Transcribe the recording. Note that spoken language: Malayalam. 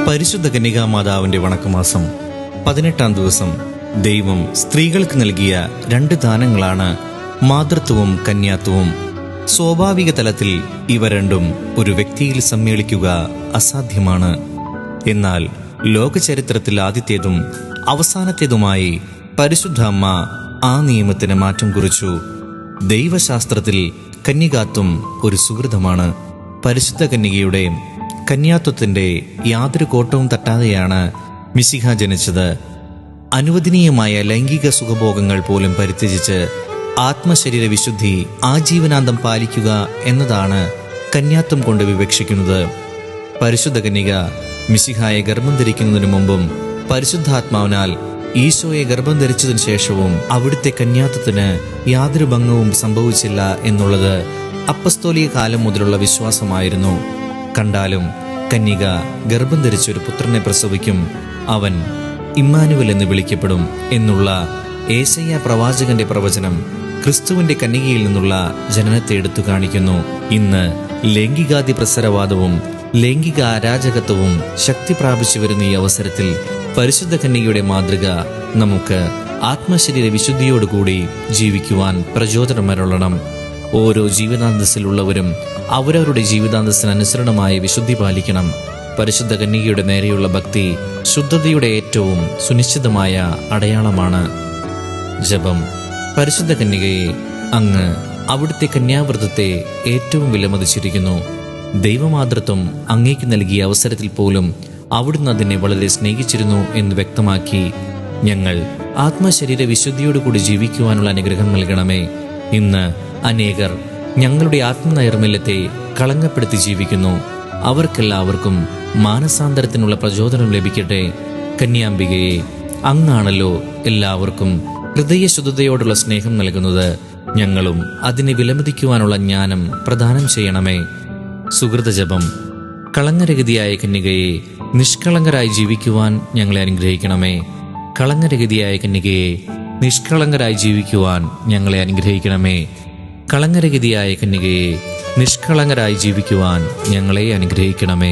പരിശുദ്ധ കന്യകാമാതാവിന്റെ വണക്കമാസം 18-ാം ദിവസം ദൈവം സ്ത്രീകൾക്ക് നൽകിയ 2 ദാനങ്ങളാണ് മാതൃത്വവും കന്യാത്വവും. സ്വാഭാവിക തലത്തിൽ ഇവ രണ്ടും ഒരു വ്യക്തിയിൽ സമ്മേളിക്കുക അസാധ്യമാണ്. എന്നാൽ ലോകചരിത്രത്തിൽ ആദ്യത്തേതും അവസാനത്തേതുമായി പരിശുദ്ധ അമ്മ ആ നിയമത്തിന് മാറ്റം കുറിച്ചു. ദൈവശാസ്ത്രത്തിൽ കന്യകാത്വം ഒരു സുഹൃതമാണ്. പരിശുദ്ധ കന്യകയുടെ കന്യാത്വത്തിന്റെ യാതൊരു കോട്ടവും തട്ടാതെയാണ് മിശിഹ ജനിച്ചത്. അനുവദനീയമായ ലൈംഗിക സുഖഭോഗങ്ങൾ പോലും പരിത്യജിച്ച് ആത്മശരീര വിശുദ്ധി ആജീവനാന്തം പാലിക്കുക എന്നതാണ് കന്യാത്വം കൊണ്ട് വിവക്ഷിക്കുന്നത്. പരിശുദ്ധ കന്യക മിശിഹായെ ഗർഭം ധരിക്കുന്നതിനു മുമ്പും പരിശുദ്ധാത്മാവിനാൽ ഈശോയെ ഗർഭം ധരിച്ചതിനു ശേഷവും അവിടുത്തെ കന്യാത്വത്തിന് യാതൊരു ഭംഗവും സംഭവിച്ചില്ല എന്നുള്ളത് അപ്പസ്തോലിക കാലം മുതലുള്ള വിശ്വാസമായിരുന്നു. കണ്ടാലും കന്യക ഗർഭം ധരിച്ചൊരു പുത്രനെ പ്രസവിക്കും, അവൻ ഇമ്മാനുവൽ എന്ന് വിളിക്കപ്പെടും എന്നുള്ള ഏശയ്യാ പ്രവാചകന്റെ പ്രവചനം ക്രിസ്തുവിന്റെ കന്യകയിൽ നിന്നുള്ള ജനനത്തെ എടുത്തു കാണിക്കുന്നു. ഇന്ന് ലൈംഗികാദി പ്രസരവാദവും ലൈംഗിക അരാജകത്വവും ശക്തി പ്രാപിച്ചു വരുന്ന ഈ അവസരത്തിൽ പരിശുദ്ധ കന്യകയുടെ മാതൃക നമുക്ക് ആത്മശരീര വിശുദ്ധിയോടുകൂടി ജീവിക്കുവാൻ പ്രചോദനമരുളണം. ഓരോ ജീവിതാന്തസ്സിലുള്ളവരും അവരവരുടെ ജീവിതാന്തസ്സിന് അനുസരണമായ വിശുദ്ധി പാലിക്കണം. പരിശുദ്ധ കന്യകയുടെ നേരെയുള്ള ഭക്തി ശുദ്ധതയുടെ ഏറ്റവും സുനിശ്ചിതമായ അടയാളമാണ്. ജപം. പരിശുദ്ധ കന്യകയെ, അങ്ങ് അവിടുത്തെ കന്യാവ്രതത്തെ ഏറ്റവും വിലമതിച്ചിരിക്കുന്നു. ദൈവമാതൃത്വം അങ്ങേക്ക് നൽകിയ അവസരത്തിൽ പോലും അവിടുന്ന് അതിനെ വളരെ സ്നേഹിച്ചിരുന്നു എന്ന് വ്യക്തമാക്കി ഞങ്ങൾ ആത്മശരീര വിശുദ്ധിയോടുകൂടി ജീവിക്കുവാനുള്ള അനുഗ്രഹം നൽകണമേ. ഇന്ന് അനേകർ ഞങ്ങളുടെ ആത്മനൈർമല്യത്തെ കളങ്കപ്പെടുത്തി ജീവിക്കുന്നു. അവർക്കെല്ലാവർക്കും മാനസാന്തരത്തിനുള്ള പ്രചോദനം ലഭിക്കട്ടെ. കന്യാംബികയെ, അങ്ങാണല്ലോ എല്ലാവർക്കും ഹൃദയശുദ്ധതയോടുള്ള സ്നേഹം നൽകുന്നത്. ഞങ്ങളും അതിനെ വിലമതിക്കുവാനുള്ള ജ്ഞാനം പ്രദാനം ചെയ്യണമേ. സുഹൃതജപം. കളങ്കരഹിതയായ കന്യകയെ, നിഷ്കളങ്കരായി ജീവിക്കുവാൻ ഞങ്ങളെ അനുഗ്രഹിക്കണമേ. കളങ്കരഹിതയായ കന്യകയെ, നിഷ്കളങ്കരായി ജീവിക്കുവാൻ ഞങ്ങളെ അനുഗ്രഹിക്കണമേ. കളങ്കരഹിതയായ കന്യകയെ, നിഷ്കളങ്കരായി ജീവിക്കുവാൻ ഞങ്ങളെ അനുഗ്രഹിക്കണമേ.